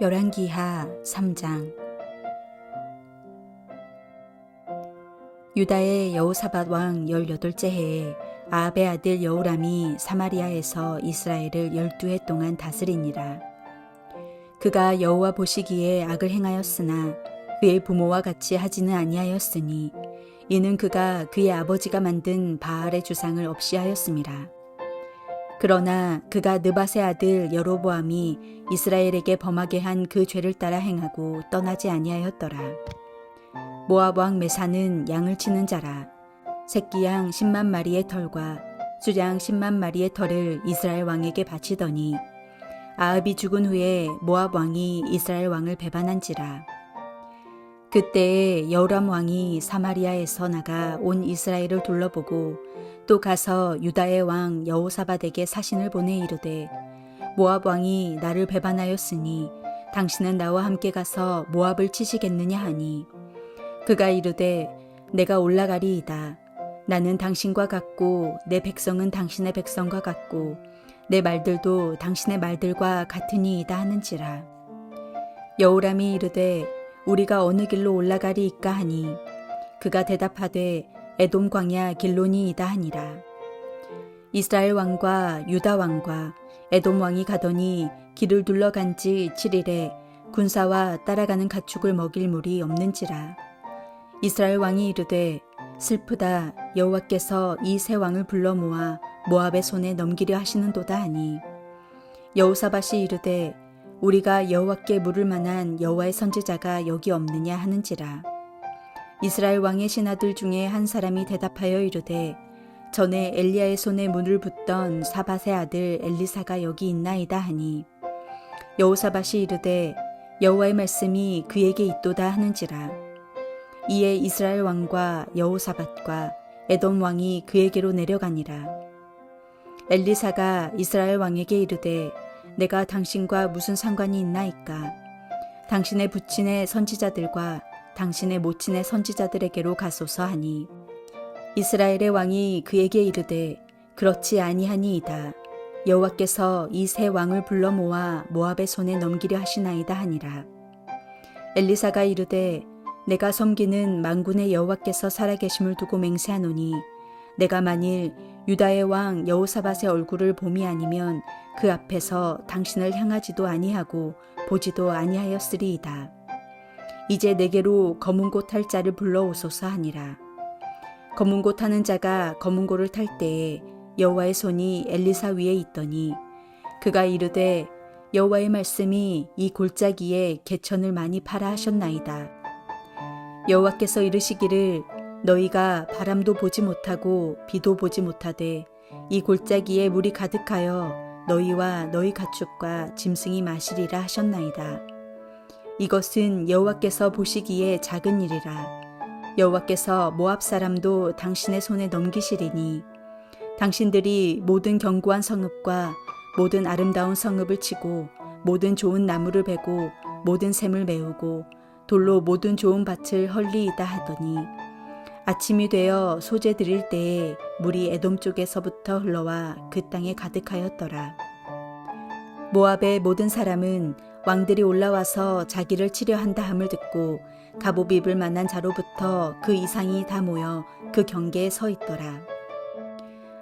열왕기하 3장. 유다의 여호사밧 왕 18째 해에 아합의 아들 여호람이 사마리아에서 이스라엘을 12해 동안 다스리니라. 그가 여호와 보시기에 악을 행하였으나 그의 부모와 같이 하지는 아니하였으니 이는 그가 그의 아버지가 만든 바알의 주상을 없이 하였음이라. 그러나 그가 느밧의 아들 여로보암이 이스라엘에게 범하게 한 그 죄를 따라 행하고 떠나지 아니하였더라. 모압 왕 메사는 양을 치는 자라. 새끼 양 10만 마리의 털과 수장 10만 마리의 털을 이스라엘 왕에게 바치더니 아합이 죽은 후에 모압 왕이 이스라엘 왕을 배반한지라. 그때에 여호람 왕이 사마리아에서 나가 온 이스라엘을 둘러보고 또 가서 유다의 왕 여호사밧에게 사신을 보내 이르되 모압 왕이 나를 배반하였으니 당신은 나와 함께 가서 모압을 치시겠느냐 하니 그가 이르되 내가 올라가리이다. 나는 당신과 같고 내 백성은 당신의 백성과 같고 내 말들도 당신의 말들과 같으니이다 하는지라. 여호람이 이르되 우리가 어느 길로 올라가리이까 하니 그가 대답하되 에돔 광야 길로니이다 하니라. 이스라엘 왕과 유다 왕과 에돔 왕이 가더니 길을 둘러간 지 7일에 군사와 따라가는 가축을 먹일 물이 없는지라. 이스라엘 왕이 이르되 슬프다. 여호와께서 이 세 왕을 불러 모아 모압의 손에 넘기려 하시는도다 하니 여호사밧이 이르되 우리가 여호와께 물을 만한 여호와의 선지자가 여기 없느냐 하는지라. 이스라엘 왕의 신하들 중에 한 사람이 대답하여 이르되 전에 엘리야의 손에 문을 붓던 사밧의 아들 엘리사가 여기 있나이다 하니 여호사밧이 이르되 여호와의 말씀이 그에게 있도다 하는지라. 이에 이스라엘 왕과 여호사밧과 에돔 왕이 그에게로 내려가니라. 엘리사가 이스라엘 왕에게 이르되 내가 당신과 무슨 상관이 있나이까? 당신의 부친의 선지자들과 당신의 모친의 선지자들에게로 가소서 하니 이스라엘의 왕이 그에게 이르되 그렇지 아니하니이다. 여호와께서 이 세 왕을 불러 모아 모압의 손에 넘기려 하시나이다 하니라. 엘리사가 이르되 내가 섬기는 만군의 여호와께서 살아계심을 두고 맹세하노니 내가 만일 유다의 왕 여호사밧의 얼굴을 봄이 아니면 그 앞에서 당신을 향하지도 아니하고 보지도 아니하였으리이다. 이제 내게로 검은고 탈 자를 불러오소서 하니라. 검은고 타는 자가 검은고를 탈 때에 여호와의 손이 엘리사 위에 있더니 그가 이르되 여호와의 말씀이 이 골짜기에 개천을 많이 팔아 하셨나이다. 여호와께서 이르시기를 너희가 바람도 보지 못하고 비도 보지 못하되 이 골짜기에 물이 가득하여 너희와 너희 가축과 짐승이 마시리라 하셨나이다. 이것은 여호와께서 보시기에 작은 일이라. 여호와께서 모압 사람도 당신의 손에 넘기시리니 당신들이 모든 견고한 성읍과 모든 아름다운 성읍을 치고 모든 좋은 나무를 베고 모든 샘을 메우고 돌로 모든 좋은 밭을 헐리이다 하더니 아침이 되어 소재 드릴 때에 물이 에돔 쪽에서부터 흘러와 그 땅에 가득하였더라. 모압의 모든 사람은 왕들이 올라와서 자기를 치려 한다 함을 듣고 갑옷 입을 만한 자로부터 그 이상이 다 모여 그 경계에 서 있더라.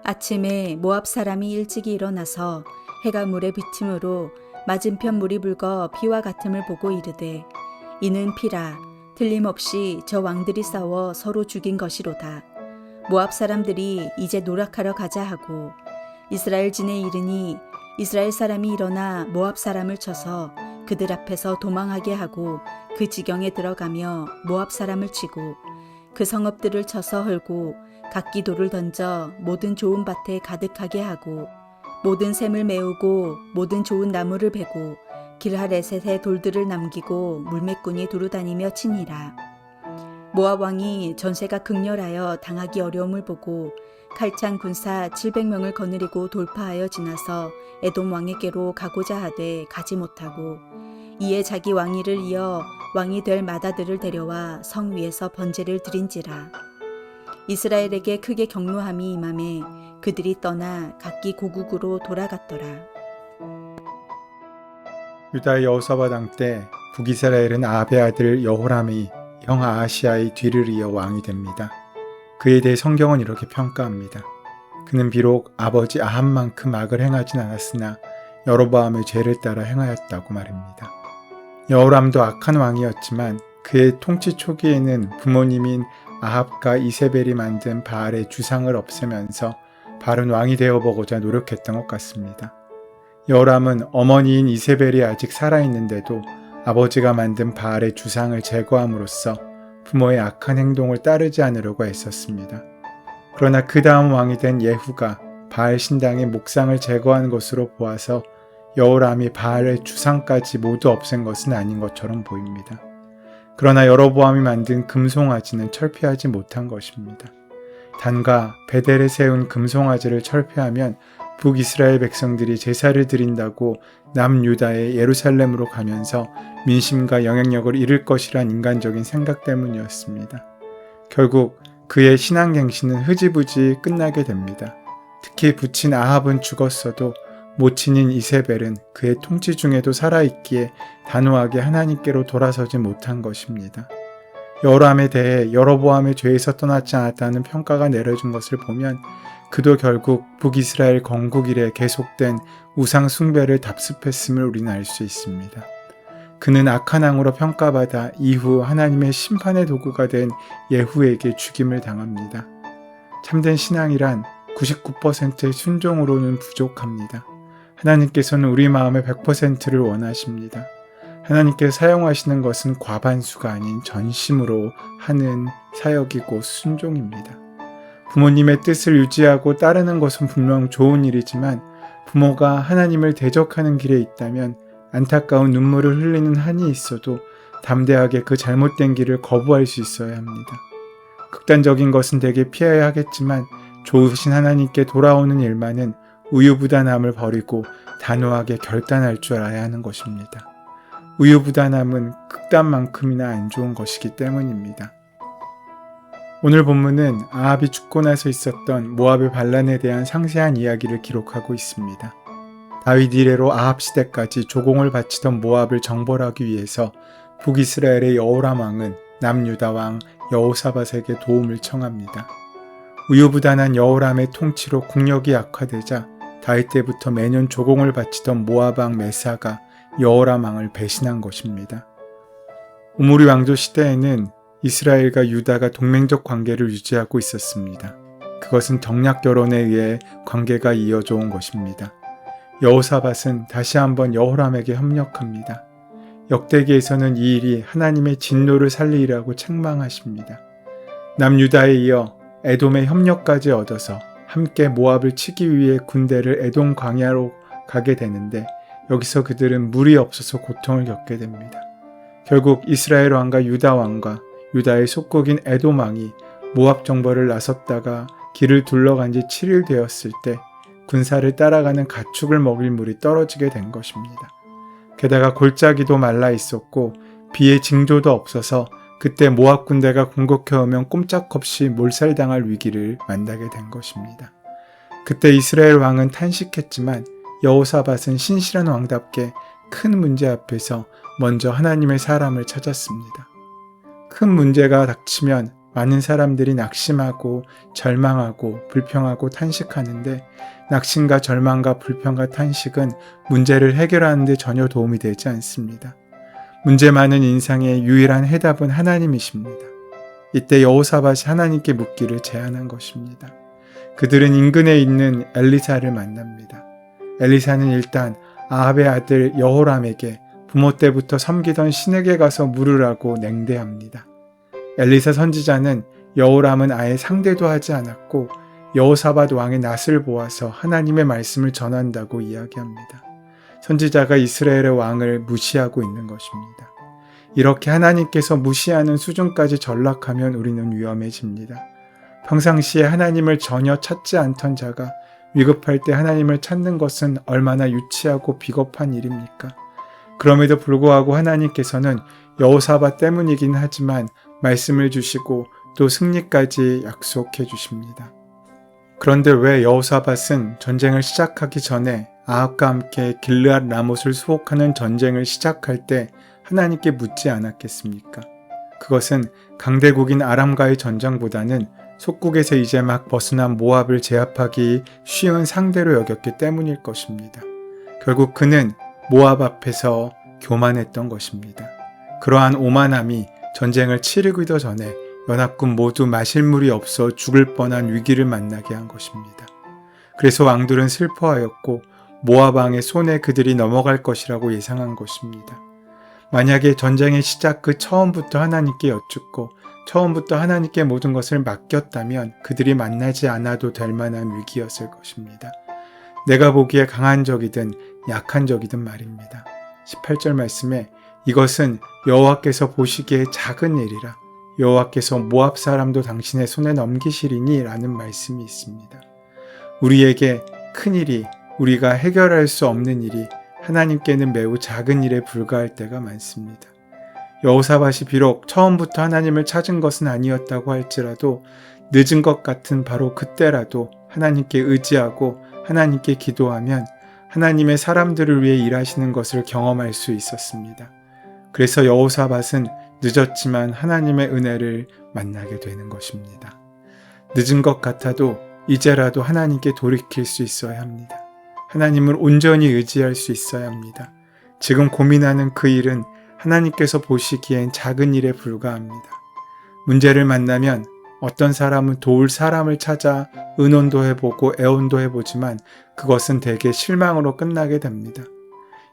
아침에 모압 사람이 일찍이 일어나서 해가 물에 비침으로 맞은편 물이 붉어 피와 같음을 보고 이르되 이는 피라. 틀림없이 저 왕들이 싸워 서로 죽인 것이로다. 모압 사람들이 이제 노력하러 가자 하고 이스라엘 진에 이르니 이스라엘 사람이 일어나 모압 사람을 쳐서 그들 앞에서 도망하게 하고 그 지경에 들어가며 모압 사람을 치고 그 성읍들을 쳐서 헐고 각기 돌을 던져 모든 좋은 밭에 가득하게 하고 모든 샘을 메우고 모든 좋은 나무를 베고 길하레셋의 돌들을 남기고 물매꾼이 두루다니며 치니라. 모압 왕이 전세가 극렬하여 당하기 어려움을 보고 칼창 군사 700명을 거느리고 돌파하여 지나서 에돔 왕에게로 가고자 하되 가지 못하고 이에 자기 왕위를 이어 왕이 될 마다들을 데려와 성 위에서 번제를 드린지라. 이스라엘에게 크게 경노함이 임함에 그들이 떠나 각기 고국으로 돌아갔더라. 유다 여호사밧 왕 때 북이스라엘은 아합의 아들 여호람이 형 아하시아의 뒤를 이어 왕이 됩니다. 그에 대해 성경은 이렇게 평가합니다. 그는 비록 아버지 아합만큼 악을 행하진 않았으나 여로보암의 죄를 따라 행하였다고 말입니다. 여호람도 악한 왕이었지만 그의 통치 초기에는 부모님인 아합과 이세벨이 만든 바알의 주상을 없애면서 바른 왕이 되어보고자 노력했던 것 같습니다. 여호람은 어머니인 이세벨이 아직 살아있는데도 아버지가 만든 바알의 주상을 제거함으로써 부모의 악한 행동을 따르지 않으려고 애썼습니다. 그러나 그 다음 왕이 된 예후가 바알 신당의 목상을 제거한 것으로 보아서 여호람이 바알의 주상까지 모두 없앤 것은 아닌 것처럼 보입니다. 그러나 여로보암이 만든 금송아지는 철폐하지 못한 것입니다. 단과 베델에 세운 금송아지를 철폐하면 북이스라엘 백성들이 제사를 드린다고 남유다의 예루살렘으로 가면서 민심과 영향력을 잃을 것이란 인간적인 생각 때문이었습니다. 결국 그의 신앙갱신은 흐지부지 끝나게 됩니다. 특히 부친 아합은 죽었어도 모친인 이세벨은 그의 통치 중에도 살아있기에 단호하게 하나님께로 돌아서지 못한 것입니다. 여호람에 대해 여로보암의 죄에서 떠나지 않았다는 평가가 내려진 것을 보면 그도 결국 북이스라엘 건국 이래 계속된 우상 숭배를 답습했음을 우리는 알 수 있습니다. 그는 악한 왕으로 평가받아 이후 하나님의 심판의 도구가 된 예후에게 죽임을 당합니다. 참된 신앙이란 99%의 순종으로는 부족합니다. 하나님께서는 우리 마음의 100%를 원하십니다. 하나님께서 사용하시는 것은 과반수가 아닌 전심으로 하는 사역이고 순종입니다. 부모님의 뜻을 유지하고 따르는 것은 분명 좋은 일이지만 부모가 하나님을 대적하는 길에 있다면 안타까운 눈물을 흘리는 한이 있어도 담대하게 그 잘못된 길을 거부할 수 있어야 합니다. 극단적인 것은 되게 피해야 하겠지만 좋으신 하나님께 돌아오는 일만은 우유부단함을 버리고 단호하게 결단할 줄 알아야 하는 것입니다. 우유부단함은 극단만큼이나 안 좋은 것이기 때문입니다. 오늘 본문은 아합이 죽고 나서 있었던 모압의 반란에 대한 상세한 이야기를 기록하고 있습니다. 다윗 이래로 아합 시대까지 조공을 바치던 모압을 정벌하기 위해서 북이스라엘의 여호람 왕은 남유다 왕 여호사밧에게 도움을 청합니다. 우유부단한 여호람의 통치로 국력이 악화되자 다윗 때부터 매년 조공을 바치던 모압 왕 메사가 여호람 왕을 배신한 것입니다. 오므리 왕조 시대에는 이스라엘과 유다가 동맹적 관계를 유지하고 있었습니다. 그것은 정략 결혼에 의해 관계가 이어져 온 것입니다. 여호사밧은 다시 한번 여호람에게 협력합니다. 역대기에서는 이 일이 하나님의 진노를 살리리라고 책망하십니다. 남유다에 이어 에돔의 협력까지 얻어서 함께 모압을 치기 위해 군대를 에돔 광야로 가게 되는데 여기서 그들은 물이 없어서 고통을 겪게 됩니다. 결국 이스라엘 왕과 유다 왕과 유다의 속국인 에돔 왕이 모압 정벌을 나섰다가 길을 둘러간 지 7일 되었을 때 군사를 따라가는 가축을 먹일 물이 떨어지게 된 것입니다. 게다가 골짜기도 말라 있었고 비의 징조도 없어서 그때 모압 군대가 공격해오면 꼼짝없이 몰살당할 위기를 만나게 된 것입니다. 그때 이스라엘 왕은 탄식했지만 여호사밧은 신실한 왕답게 큰 문제 앞에서 먼저 하나님의 사람을 찾았습니다. 큰 문제가 닥치면 많은 사람들이 낙심하고 절망하고 불평하고 탄식하는데 낙심과 절망과 불평과 탄식은 문제를 해결하는 데 전혀 도움이 되지 않습니다. 문제 많은 인상의 유일한 해답은 하나님이십니다. 이때 여호사밧이 하나님께 묻기를 제안한 것입니다. 그들은 인근에 있는 엘리사를 만납니다. 엘리사는 일단 아합의 아들 여호람에게 부모 때부터 섬기던 신에게 가서 물으라고 냉대합니다. 엘리사 선지자는 여호람은 아예 상대도 하지 않았고 여호사밧 왕의 낯을 보아서 하나님의 말씀을 전한다고 이야기합니다. 선지자가 이스라엘의 왕을 무시하고 있는 것입니다. 이렇게 하나님께서 무시하는 수준까지 전락하면 우리는 위험해집니다. 평상시에 하나님을 전혀 찾지 않던 자가 위급할 때 하나님을 찾는 것은 얼마나 유치하고 비겁한 일입니까? 그럼에도 불구하고 하나님께서는 여호사밧 때문이긴 하지만 말씀을 주시고 또 승리까지 약속해 주십니다. 그런데 왜 여호사밧은 전쟁을 시작하기 전에 아합과 함께 길르앗 라못을 수복하는 전쟁을 시작할 때 하나님께 묻지 않았겠습니까? 그것은 강대국인 아람과의 전쟁보다는 속국에서 이제 막 벗어난 모압을 제압하기 쉬운 상대로 여겼기 때문일 것입니다. 결국 그는 모압 앞에서 교만했던 것입니다. 그러한 오만함이 전쟁을 치르기도 전에 연합군 모두 마실 물이 없어 죽을 뻔한 위기를 만나게 한 것입니다. 그래서 왕들은 슬퍼하였고 모압 왕의 손에 그들이 넘어갈 것이라고 예상한 것입니다. 만약에 전쟁의 시작 그 처음부터 하나님께 여쭙고 처음부터 하나님께 모든 것을 맡겼다면 그들이 만나지 않아도 될 만한 위기였을 것입니다. 내가 보기에 강한 적이든 약한 적이든 말입니다. 18절 말씀에 이것은 여호와께서 보시기에 작은 일이라 여호와께서 모압 사람도 당신의 손에 넘기시리니 라는 말씀이 있습니다. 우리에게 큰 일이 우리가 해결할 수 없는 일이 하나님께는 매우 작은 일에 불과할 때가 많습니다. 여호사밧이 비록 처음부터 하나님을 찾은 것은 아니었다고 할지라도 늦은 것 같은 바로 그때라도 하나님께 의지하고 하나님께 기도하면 하나님의 사람들을 위해 일하시는 것을 경험할 수 있었습니다. 그래서 여호사밧은 늦었지만 하나님의 은혜를 만나게 되는 것입니다. 늦은 것 같아도 이제라도 하나님께 돌이킬 수 있어야 합니다. 하나님을 온전히 의지할 수 있어야 합니다. 지금 고민하는 그 일은 하나님께서 보시기엔 작은 일에 불과합니다. 문제를 만나면 어떤 사람은 도울 사람을 찾아 의논도 해보고 애원도 해보지만 그것은 대개 실망으로 끝나게 됩니다.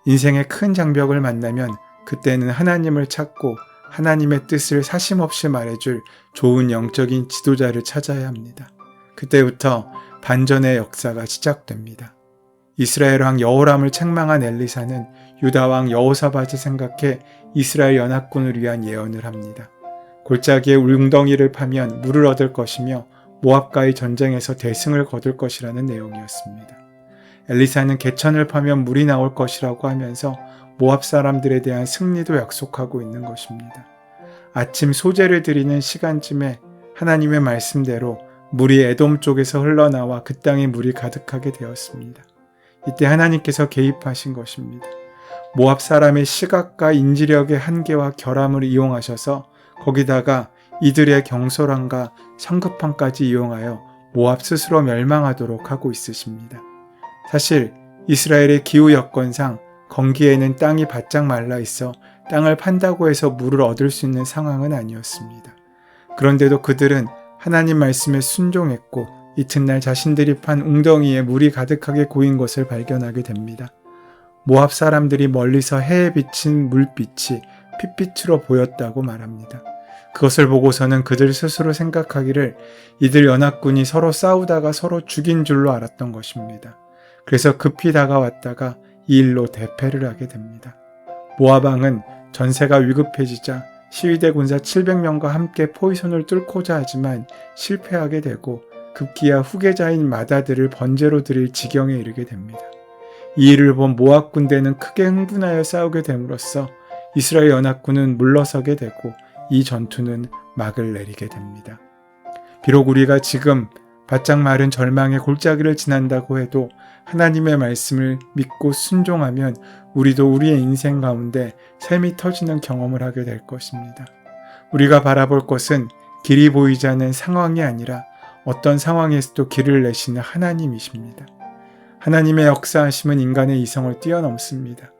인생의 큰 장벽을 만나면 그때는 하나님을 찾고 하나님의 뜻을 사심없이 말해줄 좋은 영적인 지도자를 찾아야 합니다. 그때부터 반전의 역사가 시작됩니다. 이스라엘 왕 여호람을 책망한 엘리사는 유다 왕 여호사밧을 생각해 이스라엘 연합군을 위한 예언을 합니다. 골짜기에 웅덩이를 파면 물을 얻을 것이며 모압과의 전쟁에서 대승을 거둘 것이라는 내용이었습니다. 엘리사는 개천을 파면 물이 나올 것이라고 하면서 모압 사람들에 대한 승리도 약속하고 있는 것입니다. 아침 소제를 드리는 시간쯤에 하나님의 말씀대로 물이 에돔 쪽에서 흘러나와 그 땅에 물이 가득하게 되었습니다. 이때 하나님께서 개입하신 것입니다. 모압 사람의 시각과 인지력의 한계와 결함을 이용하셔서 거기다가 이들의 경솔함과 성급함까지 이용하여 모압 스스로 멸망하도록 하고 있으십니다. 사실 이스라엘의 기후 여건상 건기에는 땅이 바짝 말라 있어 땅을 판다고 해서 물을 얻을 수 있는 상황은 아니었습니다. 그런데도 그들은 하나님 말씀에 순종했고 이튿날 자신들이 판 웅덩이에 물이 가득하게 고인 것을 발견하게 됩니다. 모압 사람들이 멀리서 해에 비친 물빛이 핏빛으로 보였다고 말합니다. 그것을 보고서는 그들 스스로 생각하기를 이들 연합군이 서로 싸우다가 서로 죽인 줄로 알았던 것입니다. 그래서 급히 다가왔다가 이 일로 대패를 하게 됩니다. 모압 왕은 전세가 위급해지자 시위대 군사 700명과 함께 포위선을 뚫고자 하지만 실패하게 되고 급기야 후계자인 마다들을 번제로 드릴 지경에 이르게 됩니다. 이 일을 본 모압 군대는 크게 흥분하여 싸우게 됨으로써 이스라엘 연합군은 물러서게 되고 이 전투는 막을 내리게 됩니다. 비록 우리가 지금 바짝 마른 절망의 골짜기를 지난다고 해도 하나님의 말씀을 믿고 순종하면 우리도 우리의 인생 가운데 샘이 터지는 경험을 하게 될 것입니다. 우리가 바라볼 것은 길이 보이지 않는 상황이 아니라 어떤 상황에서도 길을 내시는 하나님이십니다. 하나님의 역사하심은 인간의 이성을 뛰어넘습니다.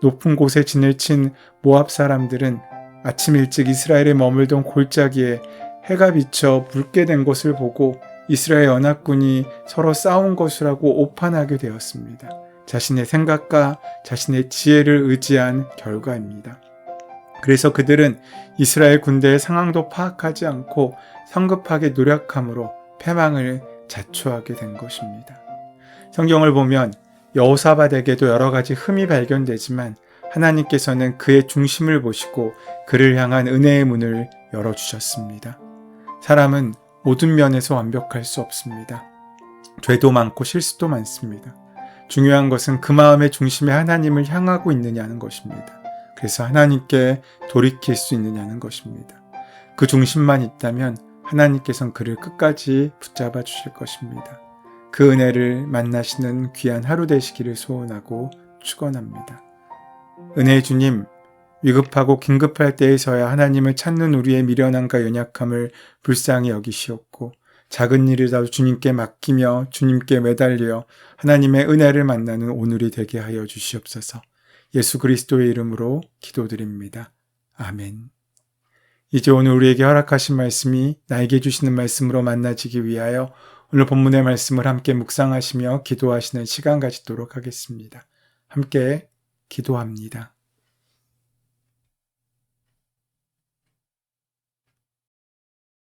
높은 곳에 진을 친 모압 사람들은 아침 일찍 이스라엘에 머물던 골짜기에 해가 비쳐 붉게 된 것을 보고 이스라엘 연합군이 서로 싸운 것이라고 오판하게 되었습니다. 자신의 생각과 자신의 지혜를 의지한 결과입니다. 그래서 그들은 이스라엘 군대의 상황도 파악하지 않고 성급하게 노력함으로 패망을 자초하게 된 것입니다. 성경을 보면 여호사밧에게도 여러 가지 흠이 발견되지만 하나님께서는 그의 중심을 보시고 그를 향한 은혜의 문을 열어주셨습니다. 사람은 모든 면에서 완벽할 수 없습니다. 죄도 많고 실수도 많습니다. 중요한 것은 그 마음의 중심에 하나님을 향하고 있느냐는 것입니다. 그래서 하나님께 돌이킬 수 있느냐는 것입니다. 그 중심만 있다면 하나님께서는 그를 끝까지 붙잡아 주실 것입니다. 그 은혜를 만나시는 귀한 하루 되시기를 소원하고 축원합니다. 은혜의 주님, 위급하고 긴급할 때에서야 하나님을 찾는 우리의 미련함과 연약함을 불쌍히 여기시옵고 작은 일이라도 주님께 맡기며 주님께 매달려 하나님의 은혜를 만나는 오늘이 되게 하여 주시옵소서. 예수 그리스도의 이름으로 기도드립니다. 아멘. 이제 오늘 우리에게 허락하신 말씀이 나에게 주시는 말씀으로 만나지기 위하여 오늘 본문의 말씀을 함께 묵상하시며 기도하시는 시간 가지도록 하겠습니다. 함께 기도합니다.